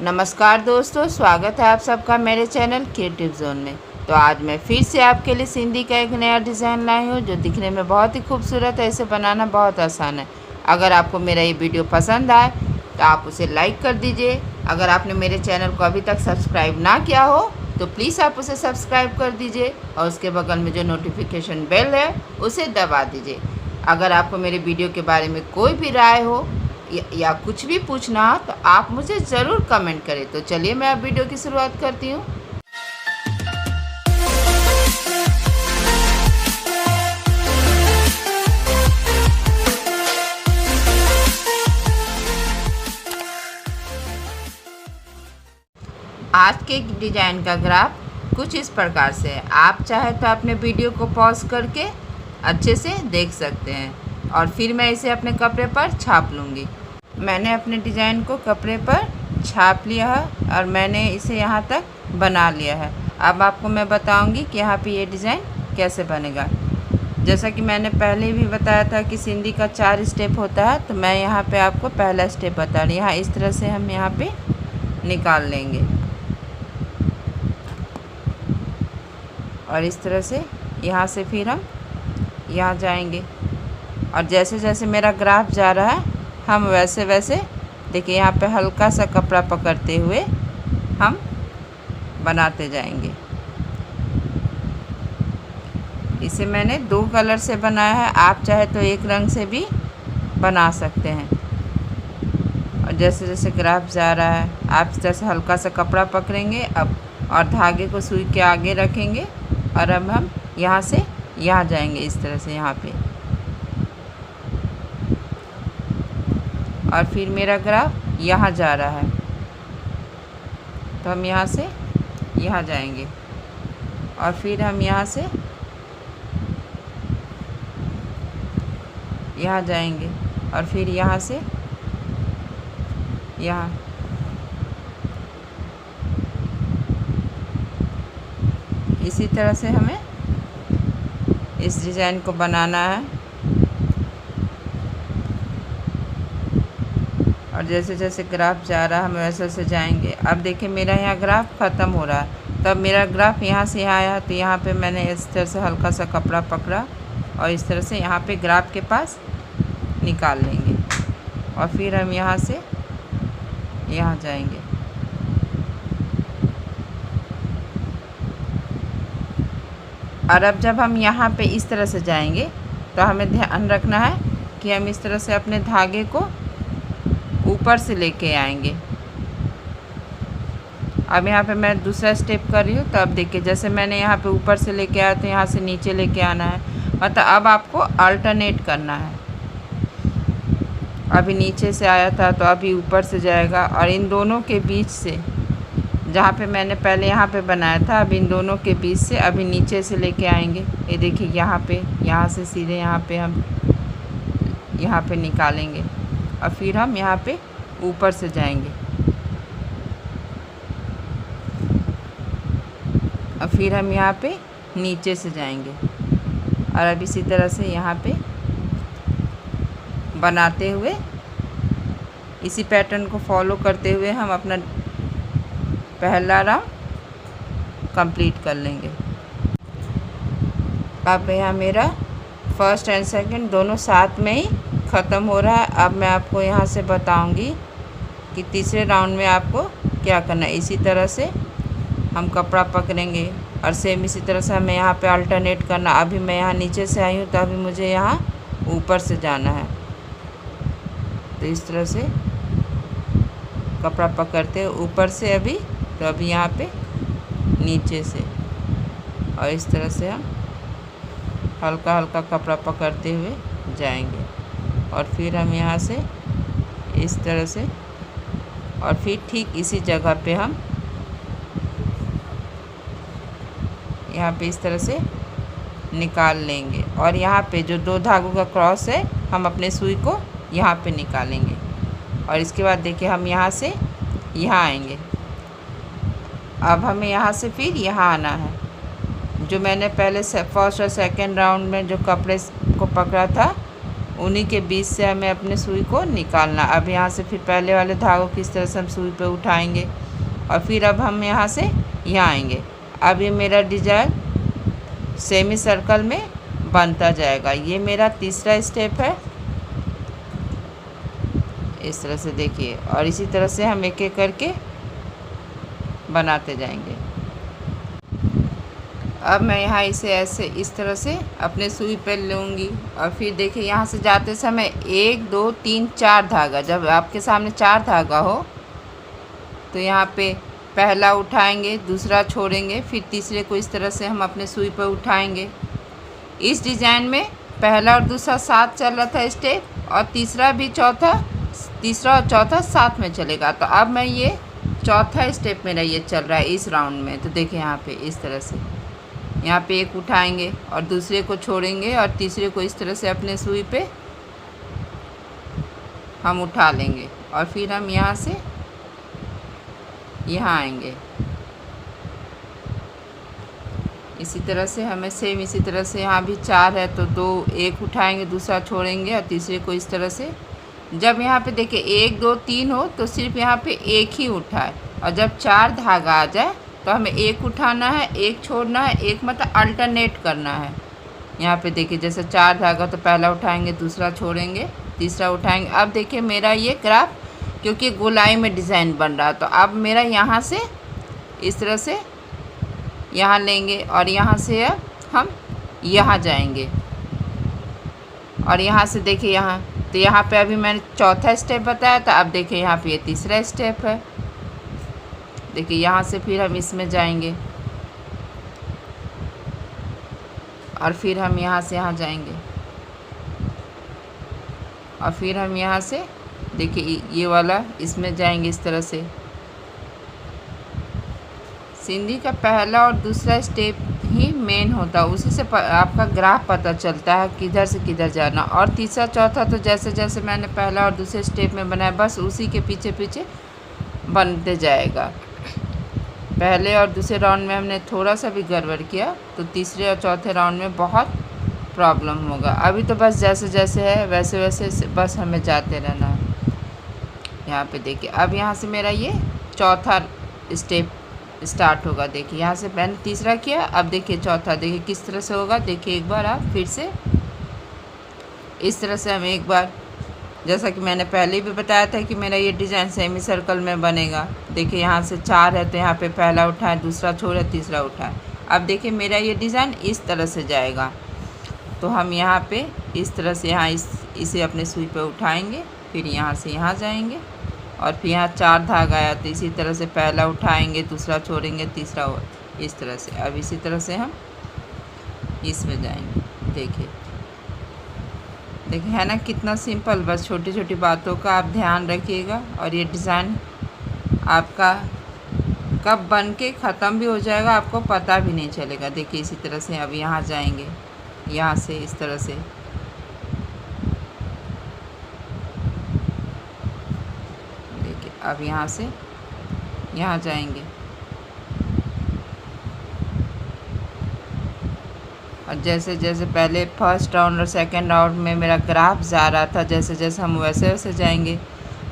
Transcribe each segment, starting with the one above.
नमस्कार दोस्तों, स्वागत है आप सबका मेरे चैनल क्रिएटिव जोन में। तो आज मैं फिर से आपके लिए सिंधी का एक नया डिज़ाइन लाई हूँ जो दिखने में बहुत ही खूबसूरत है। इसे बनाना बहुत आसान है। अगर आपको मेरा ये वीडियो पसंद आए तो आप उसे लाइक कर दीजिए। अगर आपने मेरे चैनल को अभी तक सब्सक्राइब ना किया हो तो प्लीज़ आप उसे सब्सक्राइब कर दीजिए और उसके बगल में जो नोटिफिकेशन बेल है उसे दबा दीजिए। अगर आपको मेरे वीडियो के बारे में कोई भी राय हो या कुछ भी पूछना हो तो आप मुझे ज़रूर कमेंट करें। तो चलिए मैं अब वीडियो की शुरुआत करती हूँ। आज के डिज़ाइन का ग्राफ कुछ इस प्रकार से है। आप चाहे तो अपने वीडियो को पॉज करके अच्छे से देख सकते हैं और फिर मैं इसे अपने कपड़े पर छाप लूँगी। मैंने अपने डिज़ाइन को कपड़े पर छाप लिया है और मैंने इसे यहाँ तक बना लिया है। अब आपको मैं बताऊँगी कि यहाँ पे ये डिज़ाइन कैसे बनेगा। जैसा कि मैंने पहले भी बताया था कि सिंधी का 4 स्टेप होता है, तो मैं यहाँ पे आपको पहला स्टेप बता रही हूँ। यहाँ इस तरह से हम यहाँ पे निकाल लेंगे और इस तरह से यहाँ से फिर हम यहाँ जाएंगे और जैसे जैसे मेरा ग्राफ जा रहा है हम वैसे वैसे देखिए यहाँ पे हल्का सा कपड़ा पकड़ते हुए हम बनाते जाएंगे। इसे मैंने 2 कलर से बनाया है, आप चाहे तो एक रंग से भी बना सकते हैं। और जैसे जैसे ग्राफ जा रहा है आप जैसे हल्का सा कपड़ा पकड़ेंगे अब और धागे को सुई के आगे रखेंगे और अब हम यहाँ से यहाँ जाएंगे इस तरह से यहाँ पे। और फिर मेरा ग्राफ यहाँ जा रहा है तो हम यहाँ से यहाँ जाएंगे और फिर हम यहाँ से यहाँ जाएंगे और फिर यहाँ से यहाँ। इसी तरह से हमें इस डिज़ाइन को बनाना है और जैसे जैसे ग्राफ जा रहा है हम वैसे वैसे जाएंगे। अब देखिए मेरा यहाँ ग्राफ ख़त्म हो रहा है, तब मेरा ग्राफ यहाँ से यहाँ आया तो यहाँ पे मैंने इस तरह से हल्का सा कपड़ा पकड़ा और इस तरह से यहाँ पे ग्राफ के पास निकाल लेंगे और फिर हम यहाँ से यहाँ जाएंगे। और अब जब हम यहाँ पे इस तरह से जाएंगे तो हमें ध्यान रखना है कि हम इस तरह से अपने धागे को ऊपर से लेके आएंगे। अब यहाँ पे मैं दूसरा स्टेप कर रही हूँ, तो अब देखिए जैसे मैंने यहाँ पे ऊपर से लेके आया तो यहाँ से नीचे लेके आना है, मतलब अब आपको अल्टरनेट करना है। अभी नीचे से आया था तो अभी ऊपर से जाएगा और इन दोनों के बीच से जहाँ पे मैंने पहले यहाँ पे बनाया था अब इन दोनों के बीच से अभी नीचे से लेके आएंगे। ये देखिए यहाँ पे यहाँ से सीधे यहाँ पे हम यहाँ पे निकालेंगे और फिर हम यहाँ पे ऊपर से जाएंगे और फिर हम यहाँ पे नीचे से जाएंगे और अब इसी तरह से यहाँ पे बनाते हुए इसी पैटर्न को फॉलो करते हुए हम अपना पहला राउंड कंप्लीट कर लेंगे। अब यहाँ मेरा फर्स्ट एंड सेकंड दोनों साथ में ही ख़त्म हो रहा है। अब मैं आपको यहाँ से बताऊंगी कि तीसरे राउंड में आपको क्या करना है। इसी तरह से हम कपड़ा पकड़ेंगे और सेम इसी तरह से हमें यहाँ पे अल्टरनेट करना। अभी मैं यहाँ नीचे से आई हूँ तो अभी मुझे यहाँ ऊपर से जाना है, तो इस तरह से कपड़ा पकड़ते ऊपर से अभी, तो अभी यहाँ पे नीचे से और इस तरह से हम हल्का हल्का कपड़ा पकड़ते हुए जाएंगे और फिर हम यहाँ से इस तरह से और फिर ठीक इसी जगह पे हम यहाँ पे इस तरह से निकाल लेंगे और यहाँ पे जो 2 धागों का क्रॉस है हम अपने सुई को यहाँ पे निकालेंगे और इसके बाद देखिए हम यहाँ से यहाँ आएंगे। अब हमें यहाँ से फिर यहाँ आना है। जो मैंने पहले फर्स्ट और सेकंड राउंड में जो कपड़े को पकड़ा था उन्हीं के बीच से हमें अपने सुई को निकालना। अब यहाँ से फिर पहले वाले धागों की इस तरह से हम सुई पे उठाएंगे और फिर अब हम यहाँ से यहाँ आएंगे। अब ये मेरा डिजाइन सेमी सर्कल में बनता जाएगा। ये मेरा तीसरा स्टेप है, इस तरह से देखिए, और इसी तरह से हम एक एक करके बनाते जाएंगे। अब मैं यहाँ इसे ऐसे इस तरह से अपने सुई पे लूँगी और फिर देखिए यहाँ से जाते समय 1 2 3 4 धागा, जब आपके सामने 4 धागा हो तो यहाँ पे पहला उठाएंगे, दूसरा छोड़ेंगे, फिर तीसरे को इस तरह से हम अपने सुई पे उठाएंगे। इस डिज़ाइन में पहला और दूसरा साथ चल रहा था स्टेप, और तीसरा और चौथा साथ में चलेगा। तो अब मैं ये चौथा स्टेप मेरा ये चल रहा है इस राउंड में। तो देखिए यहाँ पे इस तरह से यहाँ पे एक उठाएंगे और दूसरे को छोड़ेंगे और तीसरे को इस तरह से अपने सुई पे हम उठा लेंगे और फिर हम यहाँ से यहाँ आएंगे। इसी तरह से हमें सेम इसी तरह से यहाँ भी 4 है तो एक उठाएंगे, दूसरा छोड़ेंगे और तीसरे को इस तरह से। जब यहाँ पे देखिए 1 2 3 हो तो सिर्फ यहाँ पे एक ही उठाए, और जब 4 धागा आ जाए तो हमें एक उठाना है, एक छोड़ना है, एक मतलब अल्टरनेट करना है। यहाँ पे देखिए जैसे 4 धागा तो पहला उठाएंगे, दूसरा छोड़ेंगे, तीसरा उठाएंगे। अब देखिए मेरा ये क्राफ्ट क्योंकि गोलाई में डिज़ाइन बन रहा, तो अब मेरा यहाँ से इस तरह से यहाँ लेंगे और यहाँ से अब हम यहाँ जाएंगे और यहाँ से देखिए यहाँ, तो यहाँ पे अभी मैंने चौथा स्टेप बताया था। अब देखिए यहाँ पे ये तीसरा स्टेप है। देखिए यहाँ से फिर हम इसमें जाएंगे और फिर हम यहाँ से यहाँ जाएंगे और फिर हम यहाँ से देखिए ये वाला इसमें जाएंगे इस तरह से। सिंधी का पहला और दूसरा स्टेप ही मेन होता है, उसी से आपका ग्राफ पता चलता है किधर से किधर जाना। और तीसरा चौथा तो जैसे जैसे मैंने पहला और दूसरे स्टेप में बनाया बस उसी के पीछे पीछे बनते जाएगा। पहले और दूसरे राउंड में हमने थोड़ा सा भी गड़बड़ किया तो तीसरे और चौथे राउंड में बहुत प्रॉब्लम होगा। अभी तो बस जैसे जैसे है वैसे वैसे बस हमें जाते रहना है। यहाँ पे देखिए अब यहाँ से मेरा ये चौथा स्टेप स्टार्ट होगा। देखिए यहाँ से मैंने तीसरा किया, अब देखिए चौथा, देखिए किस तरह से होगा। देखिए एक बार आप फिर से इस तरह से हम एक बार, जैसा कि मैंने पहले भी बताया था कि मेरा ये डिज़ाइन सेमी सर्कल में बनेगा। देखिए यहाँ से 4 है तो यहाँ पे पहला उठाए, दूसरा छोड़े, तीसरा उठाए। अब देखिए मेरा ये डिज़ाइन इस तरह से जाएगा, तो हम यहाँ पे इस तरह से यहाँ इसे अपने सुई पे उठाएंगे, फिर यहाँ से यहाँ जाएंगे और फिर यहाँ 4 धागा आया तो इसी तरह से पहला उठाएंगे, दूसरा छोड़ेंगे, तीसरा इस तरह से। अब इसी तरह से हम इसमें जाएंगे। देखिए है ना कितना सिंपल। बस छोटी छोटी बातों का आप ध्यान रखिएगा और ये डिज़ाइन आपका कब बन के ख़त्म भी हो जाएगा आपको पता भी नहीं चलेगा। देखिए इसी तरह से अब यहाँ जाएंगे, यहाँ से इस तरह से देखिए अब यहाँ से यहाँ जाएंगे और जैसे जैसे पहले फर्स्ट राउंड और सेकंड राउंड में मेरा ग्राफ जा रहा था, जैसे जैसे हम वैसे वैसे जाएंगे।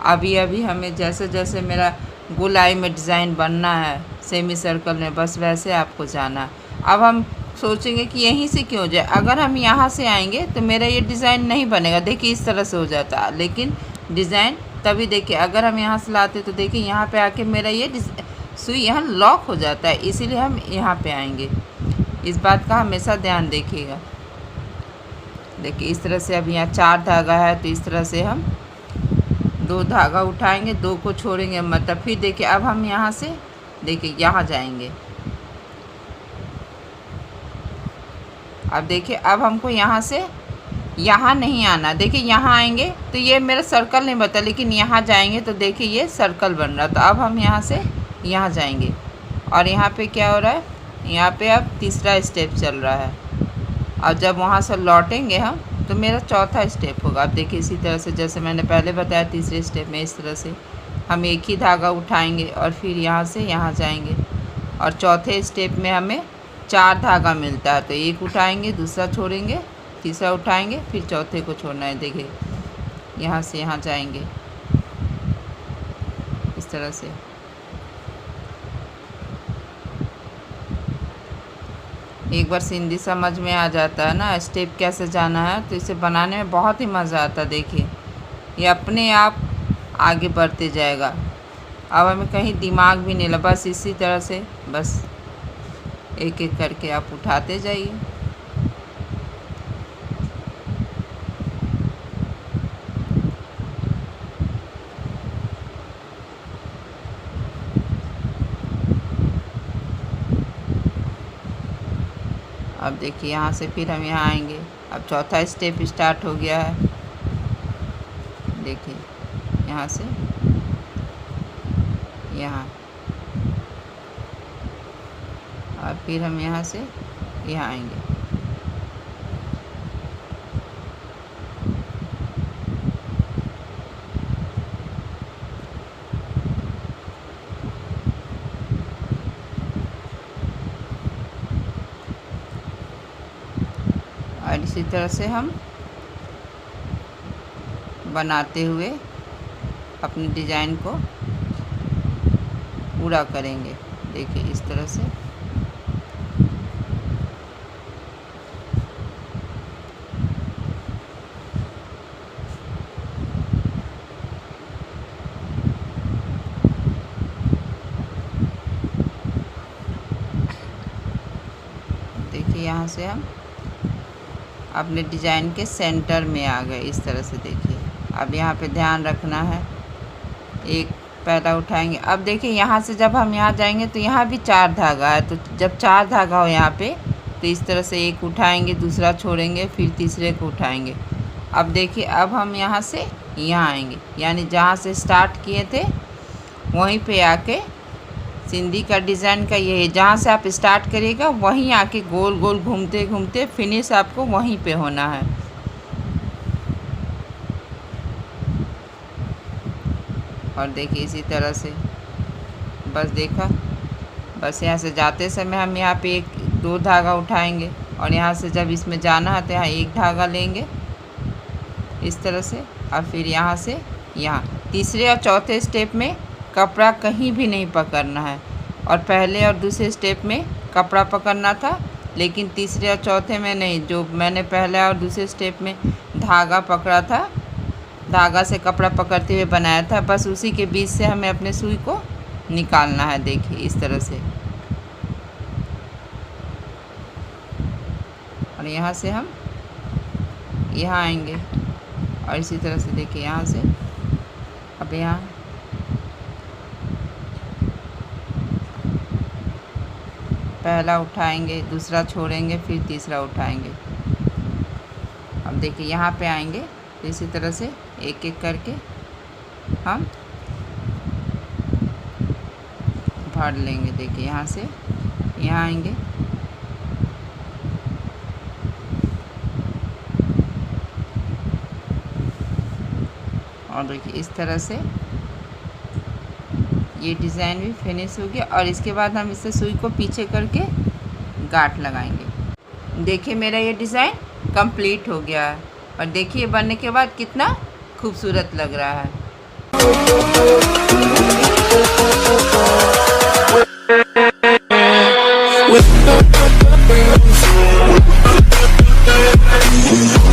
अभी हमें जैसे जैसे मेरा गोलाई में डिज़ाइन बनना है सेमी सर्कल में, बस वैसे आपको जाना है। अब हम सोचेंगे कि यहीं से क्यों जाए, अगर हम यहाँ से आएंगे तो मेरा ये डिज़ाइन नहीं बनेगा। देखिए इस तरह से हो जाता, लेकिन डिज़ाइन तभी देखिए अगर हम यहाँ से लाते तो देखिए यहाँ पे आके मेरा ये सुई यहाँ लॉक हो जाता है, इसीलिए हम यहाँ पे आएंगे। इस बात का हमेशा ध्यान देखिएगा। देखिए इस तरह से अब यहाँ 4 धागा है तो इस तरह से हम 2 धागा उठाएंगे, 2 को छोड़ेंगे, मतलब फिर देखिए अब हम यहाँ से देखिए यहाँ जाएंगे। अब देखिए अब हमको यहाँ से यहाँ नहीं आना, देखिए यहाँ आएंगे तो ये मेरा सर्कल नहीं बता, लेकिन यहाँ जाएंगे तो देखिए ये सर्कल बन रहा। तो अब हम यहाँ से यहाँ जाएंगे और यहाँ पे क्या हो रहा है, यहाँ पे अब तीसरा स्टेप चल रहा है और जब वहाँ से लौटेंगे हम तो मेरा चौथा स्टेप होगा। अब देखिए इसी तरह से जैसे मैंने पहले बताया तीसरे स्टेप में इस तरह से हम एक ही धागा उठाएंगे और फिर यहाँ से यहाँ जाएंगे और चौथे स्टेप में हमें 4 धागा मिलता है तो एक उठाएंगे, दूसरा छोड़ेंगे, तीसरा उठाएंगे, फिर चौथे को छोड़ना है। देखिए यहाँ से यहाँ जाएंगे इस तरह से। एक बार सिंधी समझ में आ जाता है ना स्टेप कैसे जाना है, तो इसे बनाने में बहुत ही मज़ा आता है। देखिए ये अपने आप आगे बढ़ते जाएगा। अब हमें कहीं दिमाग भी नहीं लगा, बस इसी तरह से बस एक एक करके आप उठाते जाइए। अब देखिए यहाँ से फिर हम यहाँ आएंगे। अब चौथा स्टेप स्टार्ट हो गया है। देखिए यहाँ से यहाँ, और फिर हम यहाँ से यहाँ आएंगे। और इसी तरह से हम बनाते हुए अपने डिज़ाइन को पूरा करेंगे। देखिए इस तरह से। देखिए यहाँ से हम अपने डिज़ाइन के सेंटर में आ गए इस तरह से। देखिए अब यहाँ पे ध्यान रखना है, एक पहला उठाएंगे। अब देखिए यहाँ से जब हम यहाँ जाएंगे तो यहाँ भी 4 धागा है, तो जब 4 धागा हो यहाँ पे तो इस तरह से एक उठाएंगे, दूसरा छोड़ेंगे, फिर तीसरे को उठाएंगे। अब देखिए अब हम यहाँ से यहाँ आएंगे, यानी जहाँ से स्टार्ट किए थे वहीं पे आके सिंधी का डिज़ाइन का ये है, जहाँ से आप स्टार्ट करिएगा वहीं आके गोल गोल घूमते घूमते फिनिश आपको वहीं पे होना है। और देखिए इसी तरह से बस देखा, बस यहाँ से जाते समय हम यहाँ पे 2 धागा उठाएंगे, और यहाँ से जब इसमें जाना है तो यहाँ 1 धागा लेंगे इस तरह से। और फिर यहाँ से यहाँ तीसरे और चौथे स्टेप में कपड़ा कहीं भी नहीं पकड़ना है, और पहले और दूसरे स्टेप में कपड़ा पकड़ना था, लेकिन तीसरे और चौथे में नहीं। जो मैंने पहले और दूसरे स्टेप में धागा पकड़ा था, धागा से कपड़ा पकड़ते हुए बनाया था, बस उसी के बीच से हमें अपने सुई को निकालना है। देखिए इस तरह से। और यहाँ से हम यहाँ आएंगे, और इसी तरह से देखिए यहाँ से अब यहाँ पहला उठाएंगे, दूसरा छोड़ेंगे, फिर तीसरा उठाएंगे। अब देखिए यहाँ पे आएंगे तो इसी तरह से एक एक करके हम भर लेंगे। देखिए यहाँ से यहाँ आएंगे, और देखिए इस तरह से ये डिज़ाइन भी फिनिश हो गया। और इसके बाद हम इससे सुई को पीछे करके गांठ लगाएंगे। देखिए मेरा ये डिज़ाइन कंप्लीट हो गया है, और देखिए बनने के बाद कितना खूबसूरत लग रहा है।